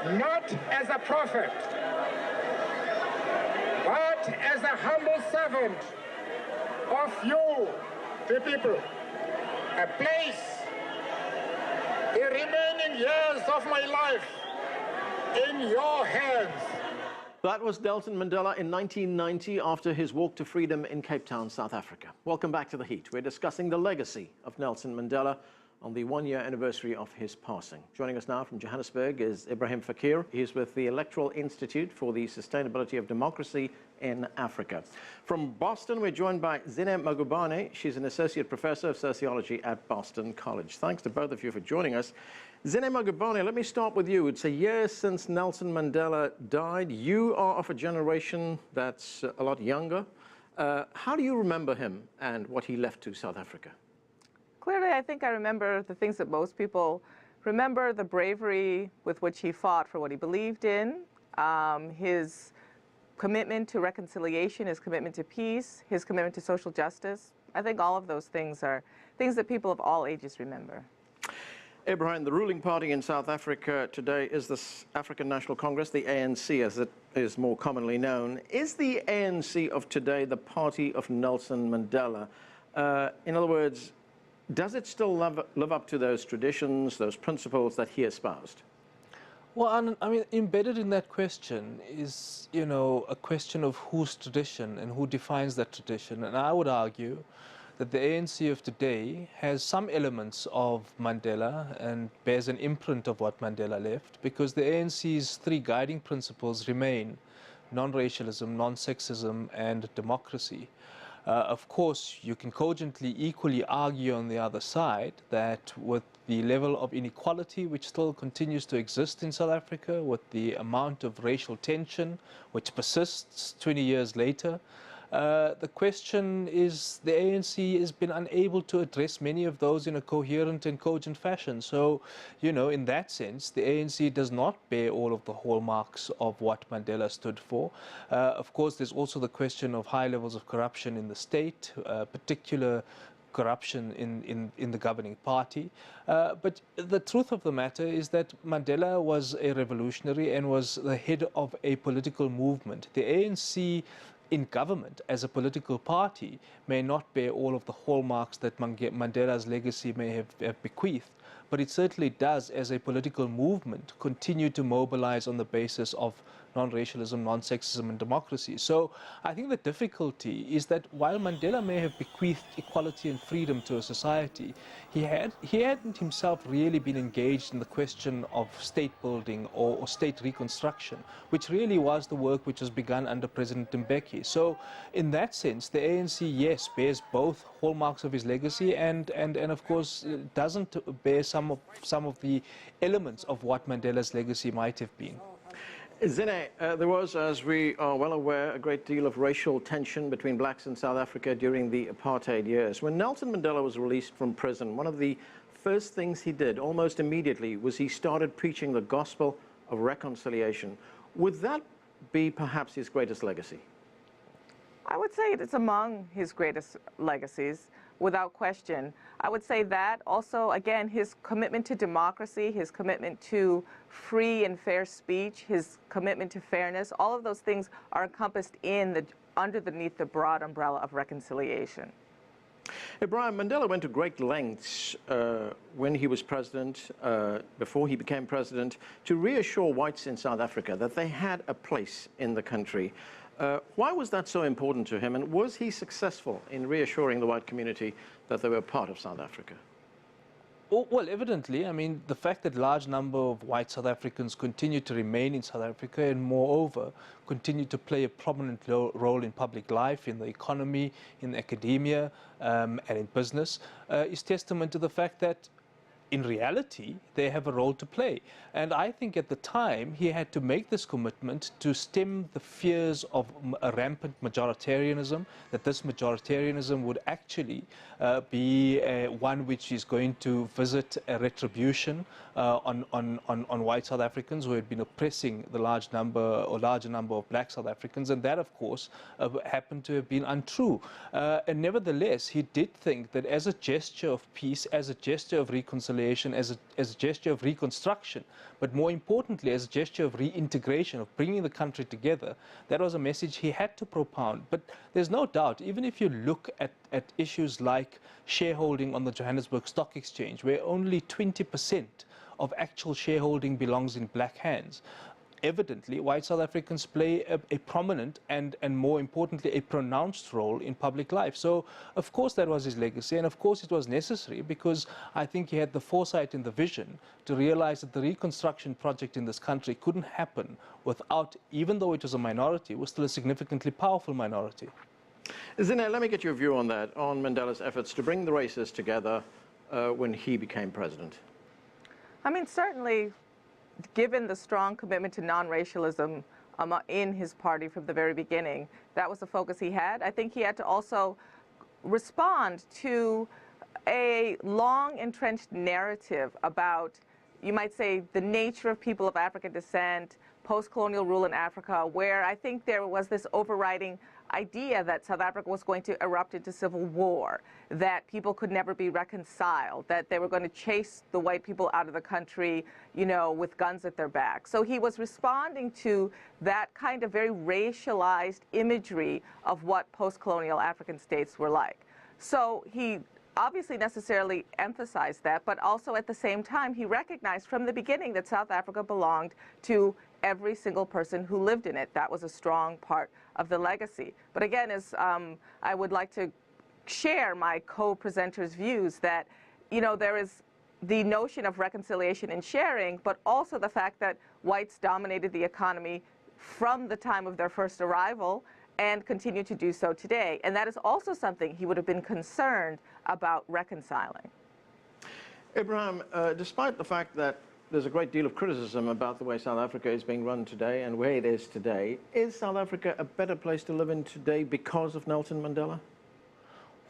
not as a prophet, but as a humble servant of you, the people. I place the remaining years of my life in your hands. That was Nelson Mandela in 1990 after his walk to freedom in Cape Town, South Africa. Welcome back to The Heat. We're discussing the legacy of Nelson Mandela on the one-year anniversary of his passing. Joining us now from Johannesburg is Ebrahim Fakir. He's with the Electoral Institute for the Sustainability of Democracy in Africa. From Boston, we're joined by Zine Mugabane. She's an associate professor of sociology at Boston College. Thanks to both of you for joining us. Zine Mugabane, let me start with you. It's a year since Nelson Mandela died. You are of a generation that's a lot younger. How do you remember him and what he left to South Africa? Clearly, I think I remember the things that most people remember, the bravery with which he fought for what he believed in, his commitment to reconciliation, his commitment to peace, his commitment to social justice. I think all of those things are things that people of all ages remember. Ebrahim, the ruling party in South Africa today is the African National Congress, the ANC as it is more commonly known. Is the ANC of today the party of Nelson Mandela? In other words, does it still live up to those traditions, those principles that he espoused? Well, I mean, embedded in that question is, you know, a question of whose tradition and who defines that tradition. And I would argue that the ANC of today has some elements of Mandela and bears an imprint of what Mandela left, because the ANC's three guiding principles remain non-racialism, non-sexism, and democracy. Of course, you can cogently equally argue on the other side that with the level of inequality which still continues to exist in South Africa, with the amount of racial tension which persists 20 years later, the question is the ANC has been unable to address many of those in a coherent and cogent fashion. So, you know, in that sense, the ANC does not bear all of the hallmarks of what Mandela stood for. Of course, there's also the question of high levels of corruption in the state, particular corruption in the governing party. But the truth of the matter is that Mandela was a revolutionary and was the head of a political movement. The ANC in government as a political party may not bear all of the hallmarks that Mandela's legacy may have bequeathed, but it certainly does, as a political movement, continue to mobilize on the basis of non-racialism, non-sexism, and democracy. So I think the difficulty is that while Mandela may have bequeathed equality and freedom to a society, he hadn't himself really been engaged in the question of state building or state reconstruction, which really was the work which was begun under President Mbeki. So in that sense, the ANC, yes, bears both hallmarks of his legacy and of course doesn't bear some of the elements of what Mandela's legacy might have been. Zine, there was, as we are well aware, a great deal of racial tension between blacks in South Africa during the apartheid years. When Nelson Mandela was released from prison, one of the first things he did almost immediately was he started preaching the gospel of reconciliation. Would that be perhaps his greatest legacy? I would say it's among his greatest legacies, without question. I would say that also, again, his commitment to democracy, his commitment to free and fair speech, his commitment to fairness, all of those things are encompassed in underneath the broad umbrella of reconciliation. Ebrahim, Mandela went to great lengths when he was president, before he became president, to reassure whites in South Africa that they had a place in the country. Why was that so important to him, and was he successful in reassuring the white community that they were part of South Africa? Well, evidently, I mean, the fact that a large number of white South Africans continue to remain in South Africa and moreover continue to play a prominent role in public life, in the economy, in academia and in business is testament to the fact that in reality, they have a role to play. And I think at the time, he had to make this commitment to stem the fears of a rampant majoritarianism, that this majoritarianism would actually be one which is going to visit a retribution on white South Africans who had been oppressing the larger number of black South Africans. And that, of course, happened to have been untrue. And nevertheless, he did think that as a gesture of peace, as a gesture of reconciliation, reconciliation as a gesture of reconstruction, but more importantly as a gesture of reintegration, of bringing the country together. That was a message he had to propound. But there's no doubt, even if you look at issues like shareholding on the Johannesburg Stock Exchange, where only 20% of actual shareholding belongs in black hands, evidently, white South Africans play a prominent and more importantly, a pronounced role in public life. So, of course, that was his legacy, and of course it was necessary, because I think he had the foresight and the vision to realize that the reconstruction project in this country couldn't happen without, even though it was a minority, it was still a significantly powerful minority. Zine, let me get your view on that, on Mandela's efforts to bring the races together when he became president. I mean, certainly, given the strong commitment to non-racialism in his party from the very beginning, that was the focus he had. I think he had to also respond to a long entrenched narrative about, you might say, the nature of people of African descent, post-colonial rule in Africa, where I think there was this overriding idea that South Africa was going to erupt into civil war, that people could never be reconciled, that they were going to chase the white people out of the country, you know, with guns at their back. So he was responding to that kind of very racialized imagery of what post-colonial African states were like. So he obviously necessarily emphasized that, but also at the same time, he recognized from the beginning that South Africa belonged to every single person who lived in it. That was a strong part of the legacy. But again, as I would like to share my co-presenters' views that, you know, there is the notion of reconciliation and sharing, but also the fact that whites dominated the economy from the time of their first arrival and continue to do so today. And that is also something he would have been concerned about reconciling. Ebrahim, despite the fact that there's a great deal of criticism about the way South Africa is being run today and where it is today, is South Africa a better place to live in today because of Nelson Mandela?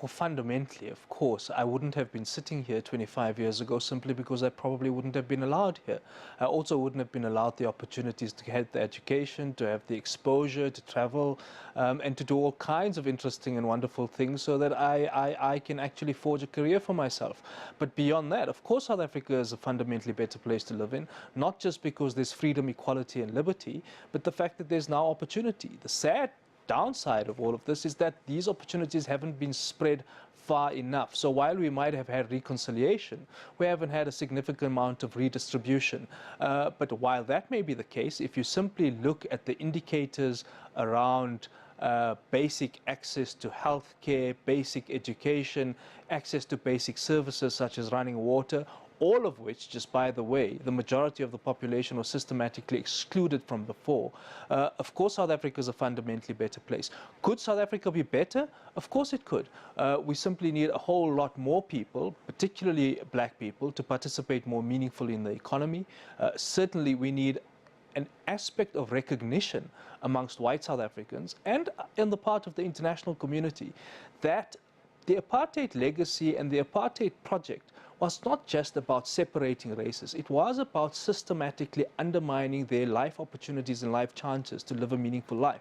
Well, fundamentally, of course, I wouldn't have been sitting here 25 years ago simply because I probably wouldn't have been allowed here. I also wouldn't have been allowed the opportunities to get the education, to have the exposure, to travel, and to do all kinds of interesting and wonderful things so that I can actually forge a career for myself. But beyond that, of course, South Africa is a fundamentally better place to live in, not just because there's freedom, equality, and liberty, but the fact that there's now opportunity. The sad downside of all of this is that these opportunities haven't been spread far enough. So while we might have had reconciliation, we haven't had a significant amount of redistribution. But while that may be the case, if you simply look at the indicators around basic access to health care, basic education, access to basic services such as running water, all of which, just by the way, the majority of the population was systematically excluded from before. Of course, South Africa is a fundamentally better place. Could South Africa be better? Of course it could. We simply need a whole lot more people, particularly black people, to participate more meaningfully in the economy. Certainly, we need an aspect of recognition amongst white South Africans and in the part of the international community that the apartheid legacy and the apartheid project was not just about separating races. It was about systematically undermining their life opportunities and life chances to live a meaningful life.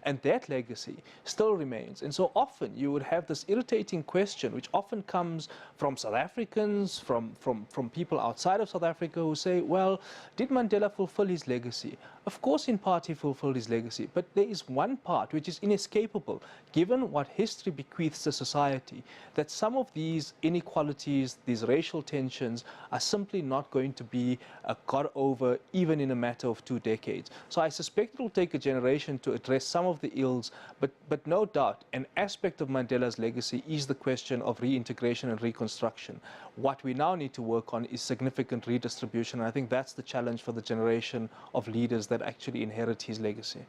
And that legacy still remains. And so often you would have this irritating question, which often comes from South Africans, from people outside of South Africa who say, well, did Mandela fulfill his legacy? Of course, in part, he fulfilled his legacy. But there is one part which is inescapable, given what history bequeaths to society, that some of these inequalities, these racial tensions, are simply not going to be got over even in a matter of 2 decades. So I suspect it will take a generation to address some of the ills, but no doubt an aspect of Mandela's legacy is the question of reintegration and reconstruction. What we now need to work on is significant redistribution, and I think that's the challenge for the generation of leaders that actually inherit his legacy.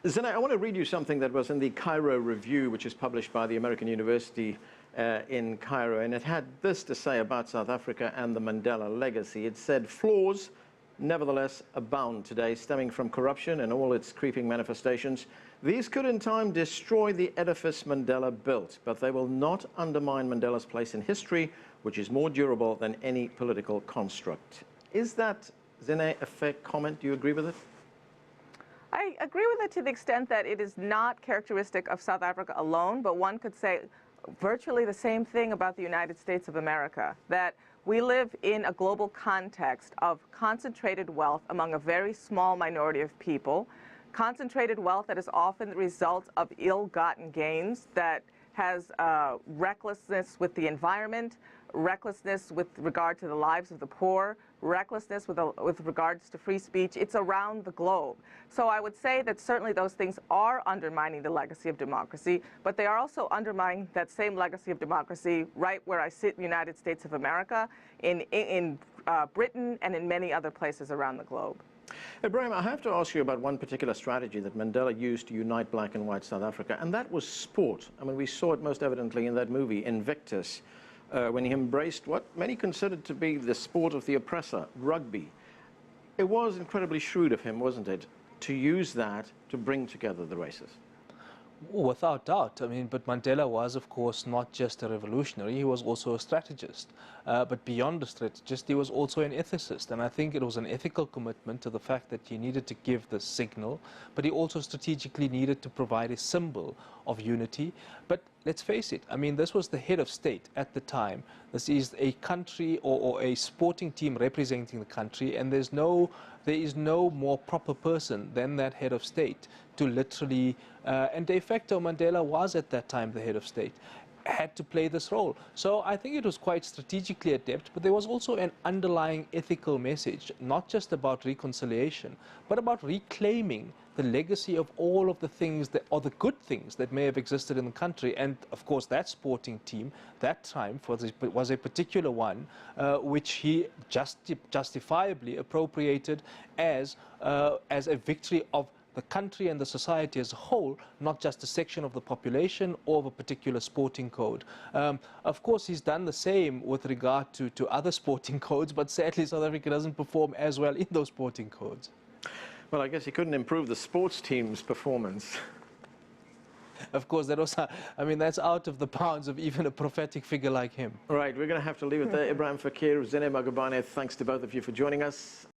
Zine, I want to read you something that was in the Cairo Review, which is published by the American University in Cairo, and it had this to say about South Africa and the Mandela legacy. It said, flaws nevertheless abound today, stemming from corruption and all its creeping manifestations. These could in time destroy the edifice Mandela built, but they will not undermine Mandela's place in history, which is more durable than any political construct. Is that, Zine, a fair comment? Do you agree with it? I agree with it to the extent that it is not characteristic of South Africa alone, but one could say virtually the same thing about the United States of America, that we live in a global context of concentrated wealth among a very small minority of people, concentrated wealth that is often the result of ill-gotten gains, that has recklessness with the environment, recklessness with regard to the lives of the poor, recklessness with regards to free speech. It's around the globe. So I would say that certainly those things are undermining the legacy of democracy, but they are also undermining that same legacy of democracy right where I sit in the United States of America, in Britain, and in many other places around the globe. Ebrahim, I have to ask you about one particular strategy that Mandela used to unite black and white South Africa, and that was sport. I mean, we saw it most evidently in that movie, Invictus, when he embraced what many considered to be the sport of the oppressor, rugby. It was incredibly shrewd of him, wasn't it, to use that to bring together the races? Without doubt. I mean, but Mandela was, of course, not just a revolutionary, he was also a strategist. But beyond a strategist, he was also an ethicist. And I think it was an ethical commitment to the fact that he needed to give the signal, but he also strategically needed to provide a symbol of unity. But let's face it, I mean, this was the head of state at the time. This is a country or a sporting team representing the country, and there is no more proper person than that head of state to literally, and de facto Mandela was at that time the head of state, had to play this role. So I think it was quite strategically adept, but there was also an underlying ethical message, not just about reconciliation, but about reclaiming the legacy of all of the things that, or the good things that may have existed in the country. And of course that sporting team, that time was a particular one which he justifiably appropriated as a victory of the country and the society as a whole, not just a section of the population or of a particular sporting code. Of course, he's done the same with regard to other sporting codes, but sadly South Africa doesn't perform as well in those sporting codes. Well, I guess he couldn't improve the sports team's performance. Of course, that was, I mean, that's out of the bounds of even a prophetic figure like him. All right, we're going to have to leave it there. Ebrahim, Fakir, Zine, Mugabane, thanks to both of you for joining us.